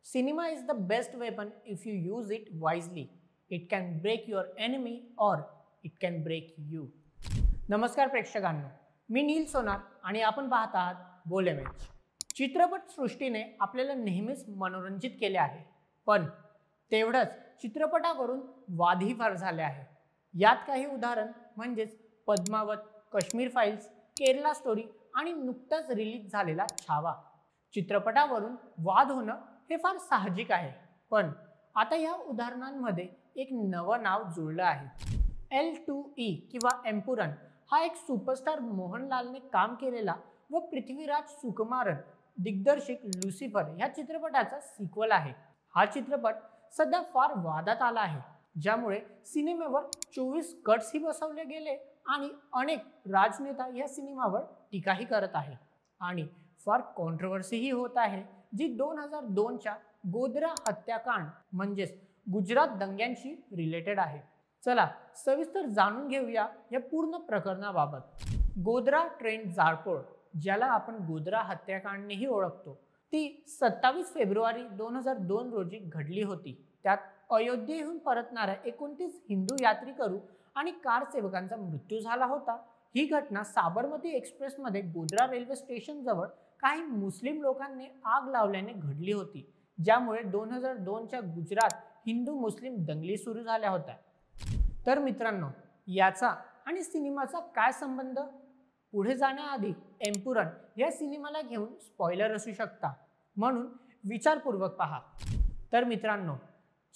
Cinema is the best weapon if you use it wisely. It can break your enemy or it can break you. नमस्कार प्रेक्षकांनो, मी नील सोनार आणि आपण पाहत आहात बोले match. चित्रपट सृष्टीने आपल्याला नेहमीच मनोरंजित केले आहे, पण तेवढंच चित्रपटावरून वादही फार झाले आहे. यात काही उदाहरण म्हणजेच पद्मावत, काश्मीर फाइल्स, केरला स्टोरी आणि नुकताच रिलीज झालेला छावा. चित्रपटावरून वाद होणं हे फार साहजिक आहे, पण आता या उदाहरणांमध्ये एक नवं नाव जुळलं आहे. L2E किंवा एम्पुरन हा एक सुपरस्टार मोहनलालने काम केलेला व पृथ्वीराज सुकुमारन दिग्दर्शित लुसिफर या चित्रपटाचा सिक्वल आहे. हा चित्रपट सध्या फार वादात आला आहे, ज्यामुळे सिनेमेवर 24 कट्सही बसवले गेले आणि अनेक राजनेता या सिनेमावर टीकाही करत आहे आणि फार कॉन्ट्रोवर्सीही होत आहे, जी 2002च्या गोधरा हत्याकांड म्हणजेच गुजरात दंग्यांशी रिलेटेड आहे. चला सविस्तर जाणून घेऊया या पूर्ण प्रकरणाबाबत. गोधरा ट्रेन जाळपोळ, ज्याला आपण गोधरा हत्याकांडनेही ओळखतो, ती 27 फेब्रुवारी 2002 रोजी घडली होती. त्यात अयोध्येहून परतणाऱ्या 29 हिंदू यात्रेकरू आणि कार सेवकांचा मृत्यू झाला होता. ही घटना साबरमती एक्सप्रेसमध्ये गोधरा रेल्वे स्टेशन जवळ काही मुस्लिम लोकांनी आग लावल्याने घडली होती, ज्यामुळे 2002च्या गुजरात हिंदू मुस्लिम दंगली सुरू झाल्या होत्या. तर मित्रांनो, याचा आणि सिनेमाचा काय संबंध? पुढे जाण्याआधी एम्पुरन या सिनेमाला घेऊन स्पॉइलर असू शकता, म्हणून विचारपूर्वक पहा. तर मित्रांनो,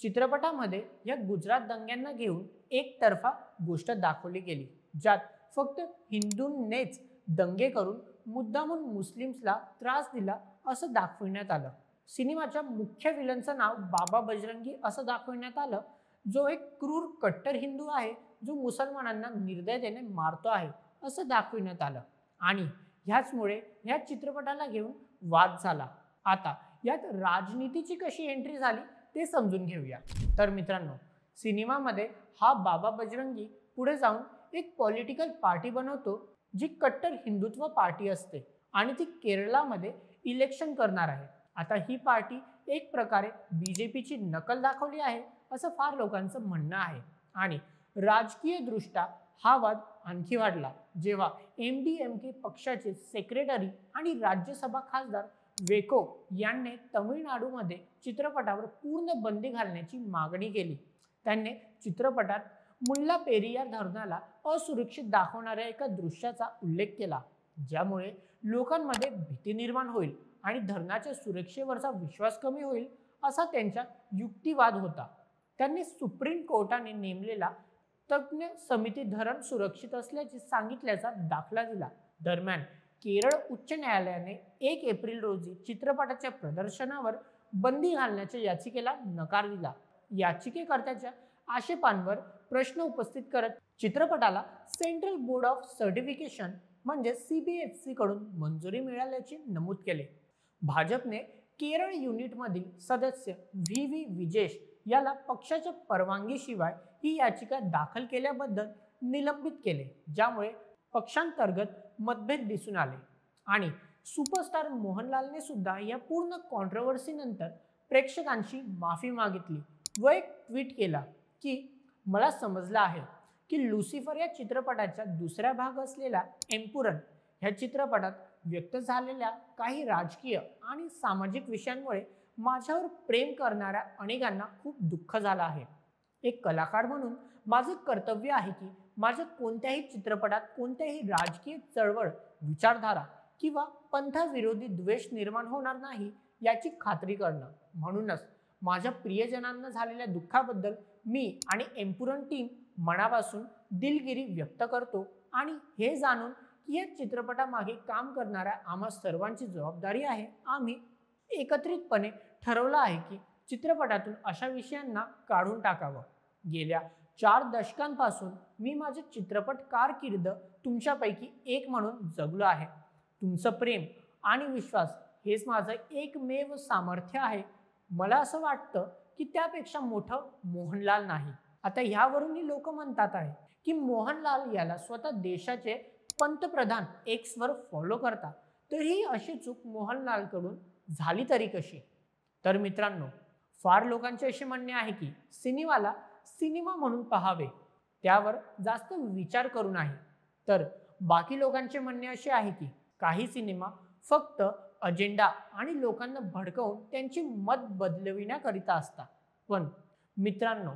चित्रपटामध्ये या गुजरात दंग्यांना घेऊन एकतर्फा गोष्ट दाखवली गेली, ज्यात फक्त हिंदूंनीच दंगे करून मुद्दामून मुस्लिम्सला त्रास दिला असं दाखवण्यात आलं. सिनेमाच्या मुख्य विलनचं नाव बाबा बजरंगी असं दाखवण्यात आलं, जो एक क्रूर कट्टर हिंदू आहे, जो मुसलमानांना निर्दयतेने मारतो आहे असं दाखवण्यात आलं आणि ह्याचमुळे ह्या चित्रपटाला घेऊन वाद झाला. आता यात राजनीतीची कशी एंट्री झाली ते समजून घेऊया. तर मित्रांनो, सिनेमामध्ये हा बाबा बजरंगी पुढे जाऊन एक पॉलिटिकल पार्टी बनवतो, जी कट्टर हिंदुत्व पार्टी असते आणि ती केरळामध्ये इलेक्शन करणार आहे. आता ही पार्टी एक प्रकारे BJPची नकल दाखवली आहे असं फार लोकांचं म्हणणं आहे आणि राजकीय दृष्ट्या हा वाद आणखी वाढला जेव्हा MDMK पक्षाचे सेक्रेटरी आणि राज्यसभा खासदार वेको यांनी तमिळनाडूमध्ये चित्रपटावर पूर्ण बंदी घालण्याची मागणी केली. त्यांनी चित्रपटात मुल्ला पेरियार धरणाला असुरक्षित दाखवणाऱ्या एका दृश्याचा उल्लेख केला, ज्यामुळे लोकांमध्ये भीती निर्माण होईल आणि धरणाच्या सुरक्षेवरचा विश्वास कमी होईल असा त्यांचा युक्तिवाद होता. त्यांनी सुप्रीम कोर्टाने नेमलेला तज्ञ समिती धरण सुरक्षित असल्याचे सांगितल्याचा दाखला दिला. दरम्यान केरळ उच्च न्यायालयाने 1 एप्रिल रोजी चित्रपटाच्या प्रदर्शनावर बंदी घालण्याच्या याचिकेला नकार दिला. याचिकेकर्त्याच्या आक्षेपांवर प्रश्न उपस्थित करत चित्रपटाला सेंट्रल बोर्ड ऑफ सर्टिफिकेशन म्हणजे CBFC कडून मंजुरी मिळाल्याचे नमूद केले. भाजपने केरळ युनिटमधील सदस्य VV विजेश याला पक्षाच्या परवानगीशिवाय ही याचिका दाखल केल्याबद्दल निलंबित केले, ज्यामुळे पक्षांतर्गत मतभेद दिसून आले आणि सुपरस्टार मोहनलालने सुद्धा या पूर्ण कॉन्ट्रोवर्सीनंतर प्रेक्षकांची माफी मागितली व एक ट्विट केला की मला समजलं आहे की लुसिफर या चित्रपटाचा दुसरा भाग असलेला एम्पुरन ह्या चित्रपटात व्यक्त झालेल्या काही राजकीय आणि सामाजिक विषयांमुळे माझ्यावर प्रेम करणाऱ्या अनेकांना खूप दुःख झालं आहे. एक कलाकार म्हणून माझं कर्तव्य आहे की माझ्या कोणत्याही चित्रपटात कोणत्याही राजकीय चळवळ, विचारधारा किंवा पंथाविरोधी द्वेष निर्माण होणार नाही याची खात्री करणं. म्हणूनच माझ्या प्रियजनांना झालेल्या दुःखाबद्दल मी आणि एम्पुरन टीम मनापासून दिलगिरी व्यक्त करतो आणि हे जाणून की या चित्रपटामागे काम करणाऱ्या आम्हा सर्वांची जबाबदारी आहे. आम्ही एकत्रितपणे ठरवलं आहे की चित्रपटातून अशा विषयांना काढून टाकावं. गेल्या 4 दशकांपासून मी माझे चित्रपट कारकीर्द तुमच्यापैकी एक म्हणून जगलो आहे. तुमचं प्रेम आणि विश्वास हेच माझं एकमेव सामर्थ्य आहे. मला असं वाटतं की त्यापेक्षा मोठं मोहनलाल नाही. आता ह्यावरूनही लोक म्हणतात आहे की मोहनलाल याला स्वतः देशाचे पंतप्रधान Xवर फॉलो करतात, तर ही अशी चूक मोहनलालकडून झाली तरी कशी? तर मित्रांनो, फार लोकांचे असे म्हणणे आहे की सिनेमाला सिनेमा म्हणून पाहावे, त्यावर जास्त विचार करू नाही. तर बाकी लोकांचे म्हणणे असे आहे की काही सिनेमा फक्त अजेंडा आणि लोकांना भडकवून त्यांची मत बदलविण्याकरिता असतात. पण मित्रांनो,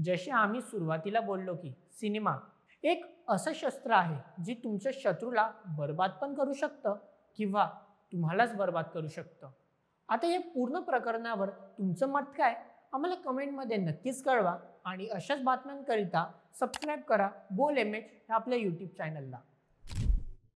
जसे आम्ही सुरुवातीला बोललो की सिनेमा एक असं शस्त्र आहे जे तुमच्या शत्रूला बर्बाद पण करू शकतं किंवा तुम्हालाच बर्बाद करू शकतं. आता या पूर्ण प्रकरणावर तुमचं मत काय, आम्हाला कमेंटमध्ये नक्कीच कळवा आणि अशाच बातम्यांकरिता सबस्क्राईब करा बोल एम एच आपल्या यूट्यूब चॅनलला.